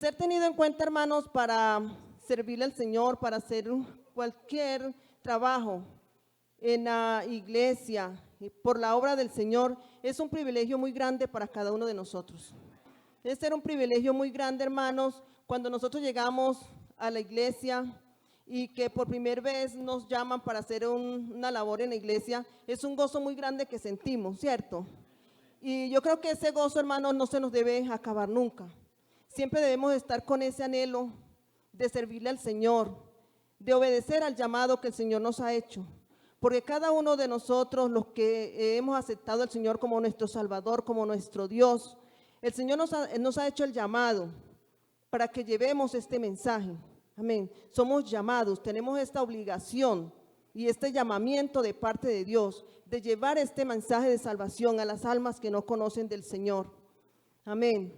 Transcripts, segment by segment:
Ser tenido en cuenta, hermanos, para servirle al Señor, para hacer cualquier trabajo en la iglesia, por la obra del Señor, es un privilegio muy grande para cada uno de nosotros. Es ser un privilegio muy grande, hermanos, cuando nosotros llegamos a la iglesia y que por primera vez nos llaman para hacer una labor en la iglesia, es un gozo muy grande que sentimos, ¿cierto? Y yo creo que ese gozo, hermanos, no se nos debe acabar nunca. Siempre debemos estar con ese anhelo de servirle al Señor, de obedecer al llamado que el Señor nos ha hecho. Porque cada uno de nosotros, los que hemos aceptado al Señor como nuestro Salvador, como nuestro Dios, el Señor nos ha hecho el llamado para que llevemos este mensaje. Amén. Somos llamados, tenemos esta obligación y este llamamiento de parte de Dios de llevar este mensaje de salvación a las almas que no conocen del Señor. Amén.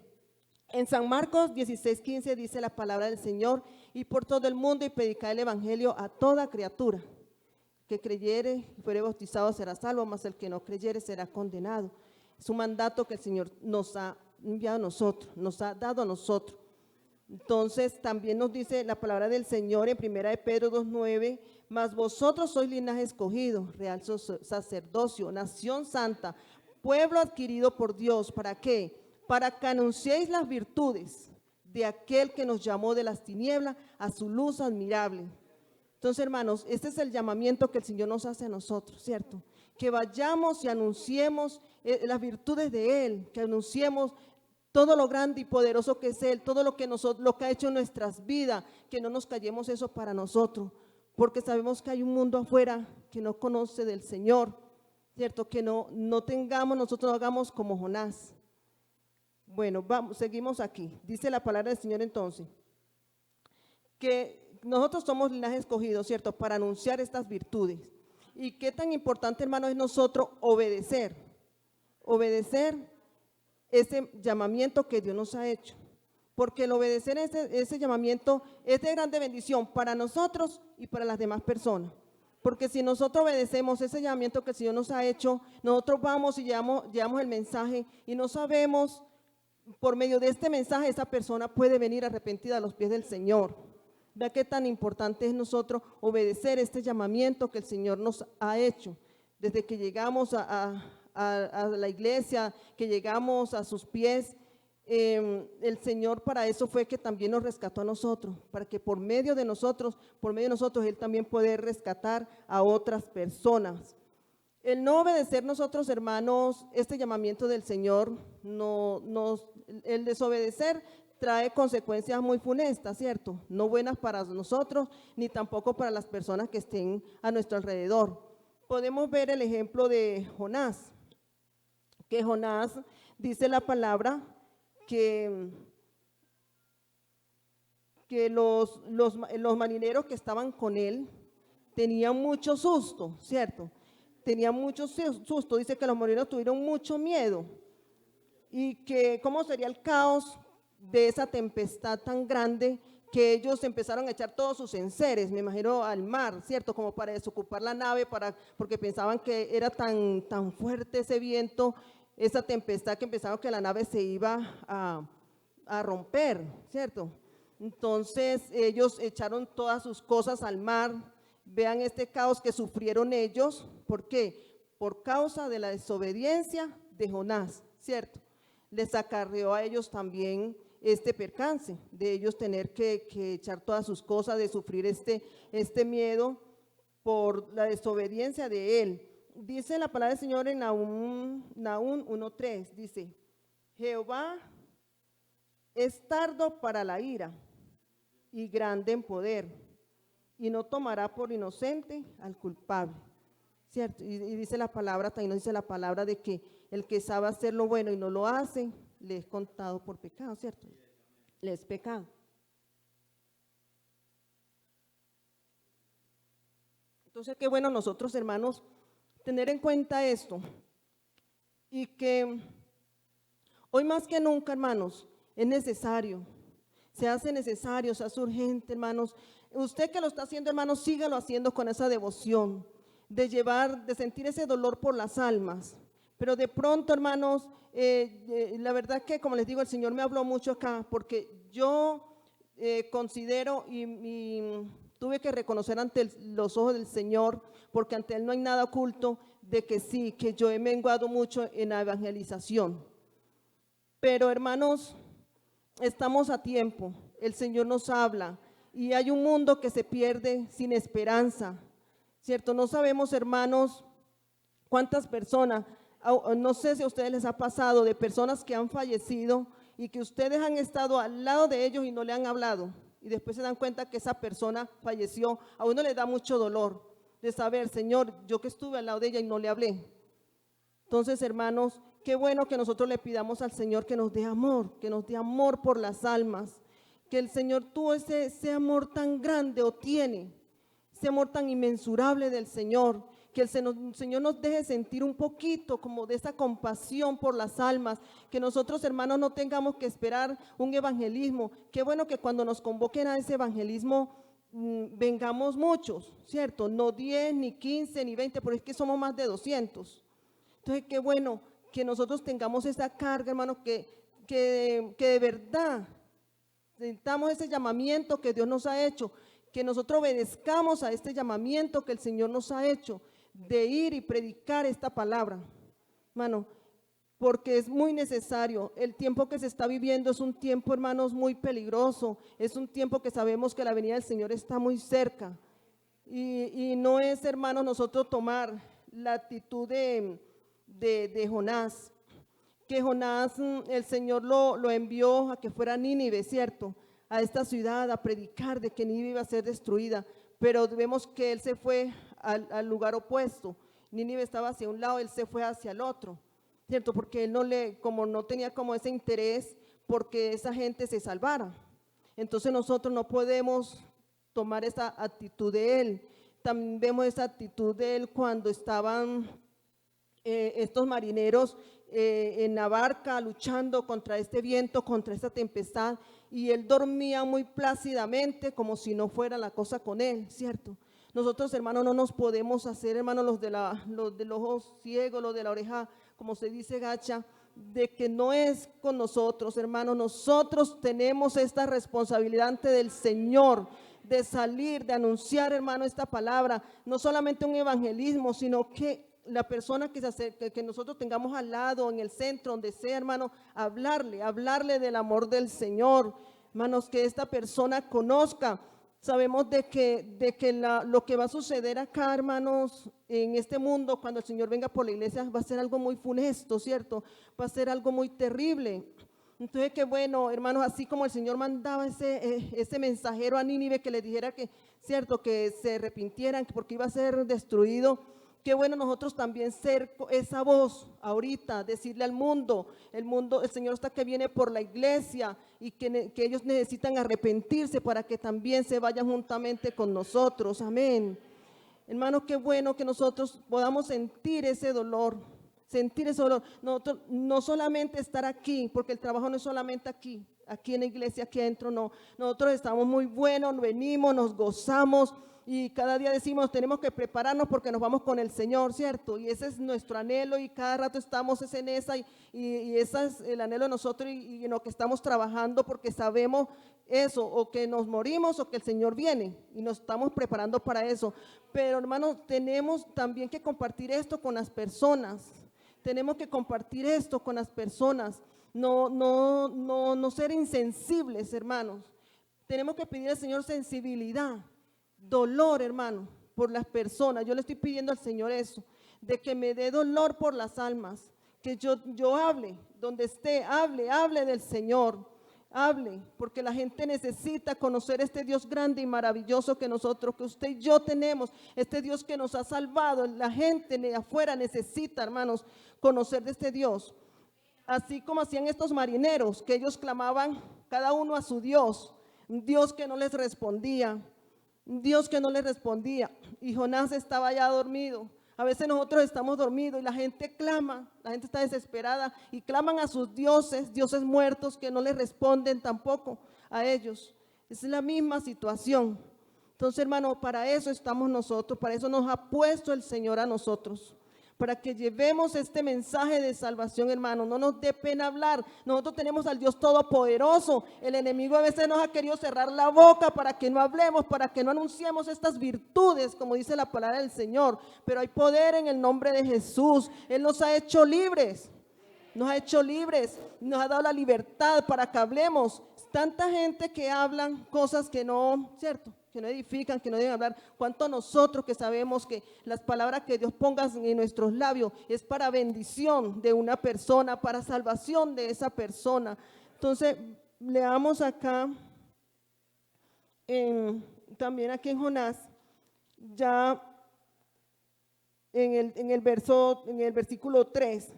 En San Marcos 16:15 dice la palabra del Señor: y por todo el mundo y predicar el evangelio a toda criatura. Que creyere y fuere bautizado será salvo, mas el que no creyere será condenado. Es un mandato que el Señor nos ha enviado a nosotros, nos ha dado a nosotros. Entonces también nos dice la palabra del Señor en 1 de Pedro 2:9: mas vosotros sois linaje escogido, real sacerdocio, nación santa, pueblo adquirido por Dios. ¿Para qué? Para que anunciéis las virtudes de aquel que nos llamó de las tinieblas a su luz admirable. Entonces, hermanos, este es el llamamiento que el Señor nos hace a nosotros, ¿cierto? Que vayamos y anunciemos las virtudes de Él, que anunciemos todo lo grande y poderoso que es Él, todo lo que ha hecho en nuestras vidas, que no nos callemos eso para nosotros, porque sabemos que hay un mundo afuera que no conoce del Señor, ¿cierto? Que no nosotros no hagamos como Jonás. Bueno, seguimos aquí. Dice la palabra del Señor entonces, que nosotros somos linaje escogido, ¿cierto? Para anunciar estas virtudes. Y qué tan importante, hermano, es nosotros obedecer ese llamamiento que Dios nos ha hecho. Porque el obedecer ese llamamiento es de grande bendición para nosotros y para las demás personas. Porque si nosotros obedecemos ese llamamiento que el Señor nos ha hecho, nosotros vamos y llevamos el mensaje y no sabemos, por medio de este mensaje, esa persona puede venir arrepentida a los pies del Señor. Vea qué tan importante es nosotros obedecer este llamamiento que el Señor nos ha hecho. Desde que llegamos a la iglesia, que llegamos a sus pies, el Señor para eso fue que también nos rescató a nosotros, para que por medio de nosotros, Él también puede rescatar a otras personas. El no obedecer nosotros, hermanos, este llamamiento del Señor, el desobedecer trae consecuencias muy funestas, ¿cierto? No buenas para nosotros, ni tampoco para las personas que estén a nuestro alrededor. Podemos ver el ejemplo de Jonás, que Jonás dice la palabra que los marineros que estaban con él tenían mucho susto, ¿cierto? Tenían mucho susto, dice que los marineros tuvieron mucho miedo y que cómo sería el caos de esa tempestad tan grande, que ellos empezaron a echar todos sus enseres, me imagino, al mar, ¿cierto? Como para desocupar la nave, porque pensaban que era tan fuerte ese viento, esa tempestad, que pensaban que la nave se iba a romper, ¿cierto? Entonces ellos echaron todas sus cosas al mar. Vean este caos que sufrieron ellos. ¿Por qué? Por causa de la desobediencia de Jonás, ¿cierto? Les acarreó a ellos también este percance, de ellos tener que echar todas sus cosas, de sufrir este miedo por la desobediencia de él. Dice la palabra del Señor en Nahum 1:3, dice: Jehová es tardo para la ira y grande en poder, y no tomará por inocente al culpable, ¿cierto? Y dice la palabra, también nos dice la palabra de que el que sabe hacer lo bueno y no lo hace, le es contado por pecado, ¿cierto? Le es pecado. Entonces, qué bueno nosotros, hermanos, tener en cuenta esto, y que hoy más que nunca, hermanos, es necesario, se hace necesario, se hace urgente, hermanos. Usted que lo está haciendo, hermanos, sígalo haciendo con esa devoción, de sentir ese dolor por las almas, Pero de pronto, hermanos, la verdad que, como les digo, el Señor me habló mucho acá, porque yo considero y tuve que reconocer ante los ojos del Señor, porque ante Él no hay nada oculto, de que sí, que yo he menguado mucho en la evangelización. Pero, hermanos, estamos a tiempo, el Señor nos habla y hay un mundo que se pierde sin esperanza, ¿cierto? No sabemos, hermanos, cuántas personas, no sé si a ustedes les ha pasado, de personas que han fallecido y que ustedes han estado al lado de ellos y no le han hablado, y después se dan cuenta que esa persona falleció. A uno le da mucho dolor de saber, Señor, yo que estuve al lado de ella y no le hablé. Entonces, hermanos, qué bueno que nosotros le pidamos al Señor que nos dé amor por las almas, que el Señor tuvo ese amor tan grande, o tiene ese amor tan inmensurable del Señor, que el Señor nos deje sentir un poquito como de esa compasión por las almas, que nosotros, hermanos, no tengamos que esperar un evangelismo. Qué bueno que cuando nos convoquen a ese evangelismo vengamos muchos, ¿cierto? No 10, ni 15, ni 20, porque es que somos más de 200. Entonces, qué bueno que nosotros tengamos esa carga, hermanos, que de verdad sintamos ese llamamiento que Dios nos ha hecho, que nosotros obedezcamos a este llamamiento que el Señor nos ha hecho, de ir y predicar esta palabra, hermano, porque es muy necesario. El tiempo que se está viviendo es un tiempo, hermanos, muy peligroso, es un tiempo que sabemos que la venida del Señor está muy cerca, y no es, hermanos, nosotros tomar la actitud de Jonás, que Jonás, el Señor lo envió a que fuera a Nínive, ¿cierto?, a esta ciudad a predicar de que Nínive iba a ser destruida, pero vemos que él se fue al lugar opuesto. Nínive estaba hacia un lado, él se fue hacia el otro, ¿cierto?, porque él como no tenía como ese interés porque esa gente se salvara. Entonces nosotros no podemos tomar esa actitud de él. También vemos esa actitud de él cuando estaban estos marineros en la barca luchando contra este viento, contra esta tempestad, y él dormía muy plácidamente como si no fuera la cosa con él, ¿cierto? Nosotros, hermanos, no nos podemos hacer, hermanos, los del ojo ciego, los de la oreja, como se dice, gacha, de que no es con nosotros, hermanos. Nosotros tenemos esta responsabilidad ante del Señor, de salir, de anunciar, hermano, esta palabra, no solamente un evangelismo, sino que la persona que se acerque, que nosotros tengamos al lado, en el centro, donde sea, hermano, hablarle del amor del Señor, hermanos, que esta persona conozca. Sabemos de que lo que va a suceder acá, hermanos, en este mundo, cuando el Señor venga por la iglesia, va a ser algo muy funesto, ¿cierto? Va a ser algo muy terrible. Entonces, qué bueno, hermanos, así como el Señor mandaba ese mensajero a Nínive que le dijera que, cierto, que se arrepintieran porque iba a ser destruido. Qué bueno nosotros también ser esa voz ahorita, decirle al mundo, el Señor está que viene por la iglesia y que ellos necesitan arrepentirse para que también se vayan juntamente con nosotros. Amén. Hermanos, qué bueno que nosotros podamos sentir ese dolor. Nosotros no solamente estar aquí, porque el trabajo no es solamente aquí en la iglesia, aquí adentro, no. Nosotros estamos muy buenos, venimos, nos gozamos y cada día decimos, tenemos que prepararnos porque nos vamos con el Señor, ¿cierto? Y ese es nuestro anhelo y cada rato estamos en esa y ese es el anhelo de nosotros y en lo que estamos trabajando, porque sabemos eso, o que nos morimos o que el Señor viene y nos estamos preparando para eso. Pero, hermanos, tenemos también que compartir esto con las personas. Tenemos que compartir esto con las personas, no ser insensibles, hermanos. Tenemos que pedir al Señor sensibilidad, dolor, hermano, por las personas. Yo le estoy pidiendo al Señor eso, de que me dé dolor por las almas, que yo hable, donde esté, hable del Señor, hable, porque la gente necesita conocer este Dios grande y maravilloso que nosotros, que usted y yo tenemos, este Dios que nos ha salvado. La gente de afuera necesita, hermanos, conocer de este Dios, así como hacían estos marineros, que ellos clamaban cada uno a su Dios, un Dios que no les respondía, y Jonás estaba ya dormido. A veces nosotros estamos dormidos y la gente clama, la gente está desesperada y claman a sus dioses muertos, que no les responden tampoco a ellos. Es la misma situación. Entonces, hermano, para eso estamos nosotros, para eso nos ha puesto el Señor a nosotros, para que llevemos este mensaje de salvación, hermano. No nos dé pena hablar. Nosotros tenemos al Dios Todopoderoso. El enemigo a veces nos ha querido cerrar la boca para que no hablemos, para que no anunciemos estas virtudes, como dice la palabra del Señor. Pero hay poder en el nombre de Jesús. Él nos ha hecho libres. Nos ha hecho libres, nos ha dado la libertad para que hablemos. Tanta gente que hablan cosas que no, ¿cierto? Que no edifican, que no deben hablar. ¿Cuánto nosotros que sabemos que las palabras que Dios ponga en nuestros labios es para bendición de una persona, para salvación de esa persona? Entonces, leamos acá, también aquí en Jonás, ya en el versículo 3.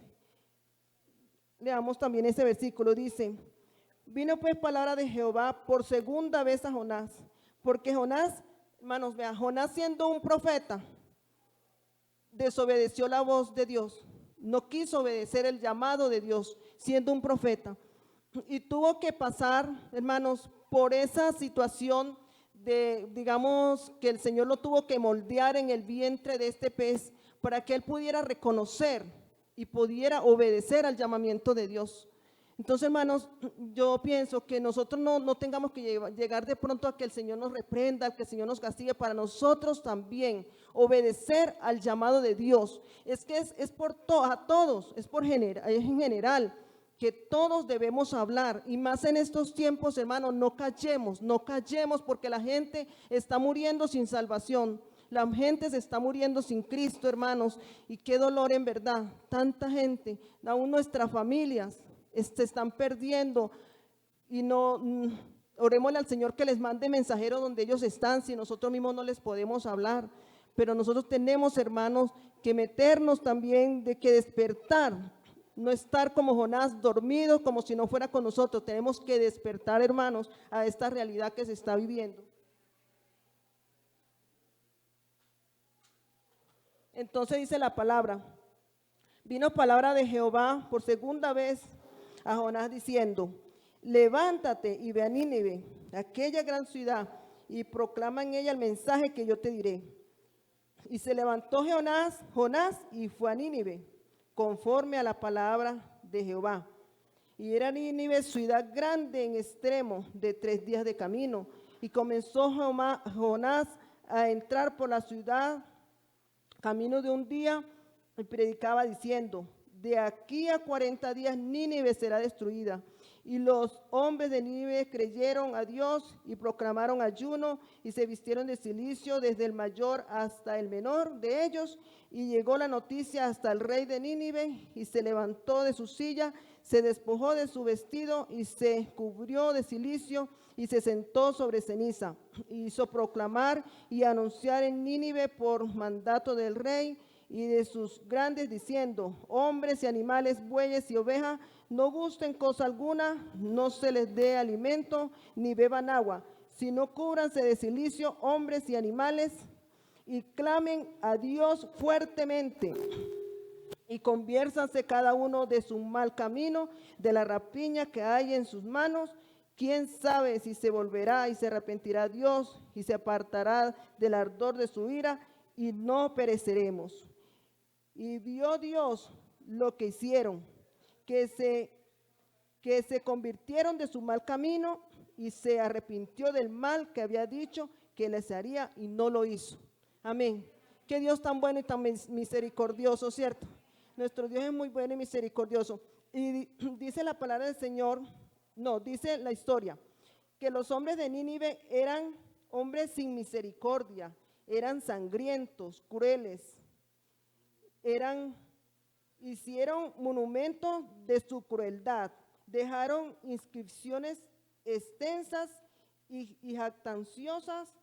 Leamos también ese versículo, dice: vino pues palabra de Jehová por segunda vez a Jonás, porque Jonás, hermanos, vean, Jonás siendo un profeta, desobedeció la voz de Dios, no quiso obedecer el llamado de Dios, siendo un profeta, y tuvo que pasar, hermanos, por esa situación de, digamos, que el Señor lo tuvo que moldear en el vientre de este pez, para que él pudiera reconocer y pudiera obedecer al llamamiento de Dios. Entonces, hermanos, yo pienso que nosotros no tengamos que llegar de pronto a que el Señor nos reprenda, que el Señor nos castigue, para nosotros también obedecer al llamado de Dios. Es que es por a todos, es en general, que todos debemos hablar, y más en estos tiempos, hermanos, no callemos, porque la gente está muriendo sin salvación. La gente se está muriendo sin Cristo, hermanos, y qué dolor en verdad. Tanta gente, aún nuestras familias se están perdiendo, y orémosle al Señor que les mande mensajeros donde ellos están, si nosotros mismos no les podemos hablar. Pero nosotros tenemos, hermanos, que meternos también, de que despertar, no estar como Jonás dormido, como si no fuera con nosotros. Tenemos que despertar, hermanos, a esta realidad que se está viviendo. Entonces dice la palabra: vino palabra de Jehová por segunda vez a Jonás diciendo: levántate y ve a Nínive, aquella gran ciudad, y proclama en ella el mensaje que yo te diré. Y se levantó Jonás y fue a Nínive, conforme a la palabra de Jehová. Y era Nínive ciudad grande en extremo, de 3 días de camino. Y comenzó Jonás a entrar por la ciudad camino de un día, y predicaba diciendo: de aquí a 40 días Nínive será destruida. Y los hombres de Nínive creyeron a Dios y proclamaron ayuno, y se vistieron de cilicio desde el mayor hasta el menor de ellos. Y llegó la noticia hasta el rey de Nínive, y se levantó de su silla, se despojó de su vestido y se cubrió de cilicio, y se sentó sobre ceniza. Y hizo proclamar y anunciar en Nínive por mandato del rey y de sus grandes, diciendo: hombres y animales, bueyes y ovejas, no gusten cosa alguna, no se les dé alimento, ni beban agua, sino cúbranse de cilicio hombres y animales, y clamen a Dios fuertemente, y conviértanse cada uno de su mal camino, de la rapiña que hay en sus manos. ¿Quién sabe si se volverá y se arrepentirá Dios y se apartará del ardor de su ira, y no pereceremos? Y vio Dios lo que hicieron, que se convirtieron de su mal camino, y se arrepintió del mal que había dicho que les haría, y no lo hizo. Amén. Qué Dios tan bueno y tan misericordioso, ¿cierto? Nuestro Dios es muy bueno y misericordioso. Y dice la palabra del Señor, dice la historia, que los hombres de Nínive eran hombres sin misericordia, eran sangrientos, crueles, hicieron monumentos de su crueldad, dejaron inscripciones extensas y jactanciosas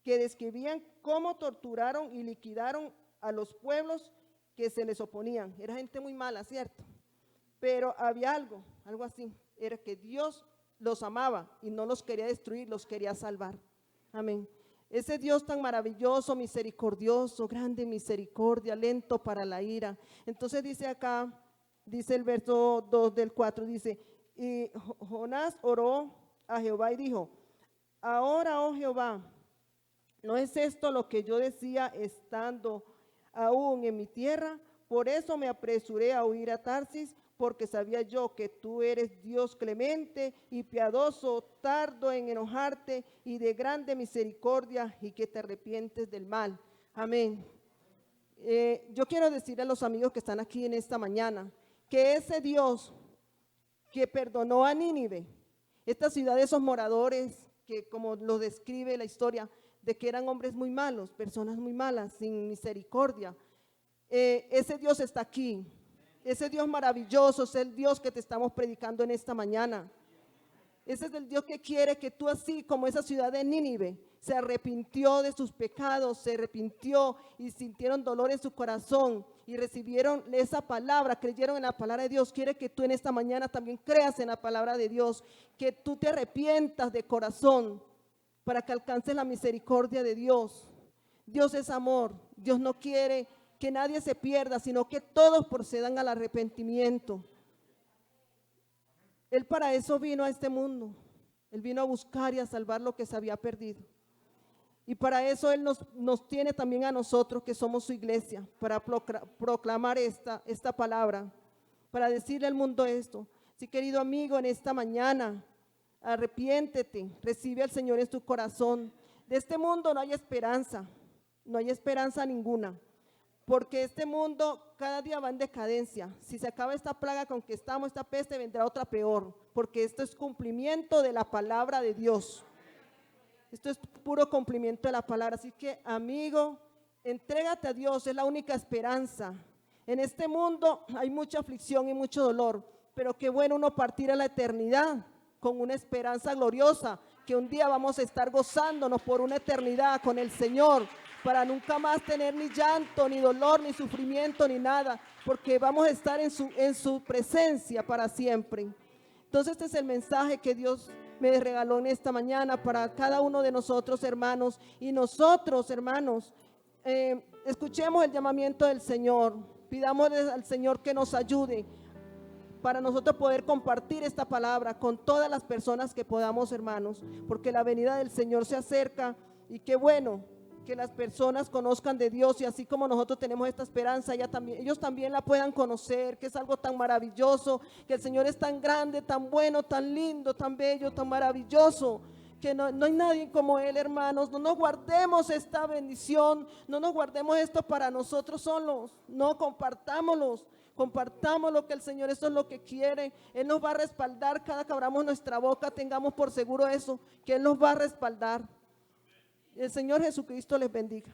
que describían cómo torturaron y liquidaron a los pueblos que se les oponían. Era gente muy mala, ¿cierto? Pero había algo así, era que Dios los amaba y no los quería destruir, los quería salvar. Amén. Ese Dios tan maravilloso, misericordioso, grande misericordia, lento para la ira. Entonces dice acá, dice el verso 2 del 4, dice: y Jonás oró a Jehová y dijo: ahora, oh Jehová, ¿no es esto lo que yo decía estando aún en mi tierra? Por eso me apresuré a huir a Tarsis, porque sabía yo que tú eres Dios clemente y piadoso, tardo en enojarte y de grande misericordia, y que te arrepientes del mal. Amén. Yo quiero decirle a los amigos que están aquí en esta mañana, que ese Dios que perdonó a Nínive, esta ciudad de esos moradores, que como lo describe la historia, de que eran hombres muy malos, personas muy malas, sin misericordia, ese Dios está aquí. Ese Dios maravilloso es el Dios que te estamos predicando en esta mañana. Ese es el Dios que quiere que tú, así como esa ciudad de Nínive, se arrepintió de sus pecados, se arrepintió y sintieron dolor en su corazón y recibieron esa palabra, creyeron en la palabra de Dios. Quiere que tú en esta mañana también creas en la palabra de Dios, que tú te arrepientas de corazón para que alcances la misericordia de Dios. Dios es amor. Dios no quiere que nadie se pierda, sino que todos procedan al arrepentimiento. Él para eso vino a este mundo. Él vino a buscar y a salvar lo que se había perdido. Y para eso Él nos tiene también a nosotros, que somos su iglesia, para proclamar esta palabra, para decirle al mundo esto. Sí, querido amigo, en esta mañana, arrepiéntete, recibe al Señor en tu corazón. De este mundo no hay esperanza ninguna. Porque este mundo cada día va en decadencia. Si se acaba esta plaga con que estamos, esta peste, vendrá otra peor. Porque esto es cumplimiento de la palabra de Dios. Esto es puro cumplimiento de la palabra. Así que, amigo, entrégate a Dios, es la única esperanza. En este mundo hay mucha aflicción y mucho dolor, pero qué bueno uno partir a la eternidad con una esperanza gloriosa, que un día vamos a estar gozándonos por una eternidad con el Señor, para nunca más tener ni llanto, ni dolor, ni sufrimiento, ni nada, porque vamos a estar en su presencia para siempre. Entonces este es el mensaje que Dios me regaló en esta mañana para cada uno de nosotros, hermanos. Y nosotros, hermanos, escuchemos el llamamiento del Señor, pidámosle al Señor que nos ayude para nosotros poder compartir esta palabra con todas las personas que podamos, hermanos, porque la venida del Señor se acerca. Y qué bueno que las personas conozcan de Dios, y así como nosotros tenemos esta esperanza, ellos también la puedan conocer, que es algo tan maravilloso, que el Señor es tan grande, tan bueno, tan lindo, tan bello, tan maravilloso, que no hay nadie como Él, hermanos. No nos guardemos esta bendición, no nos guardemos esto para nosotros solos, no, compartámoslo, que el Señor, eso es lo que quiere. Él nos va a respaldar cada que abramos nuestra boca, tengamos por seguro eso, que Él nos va a respaldar. El Señor Jesucristo les bendiga.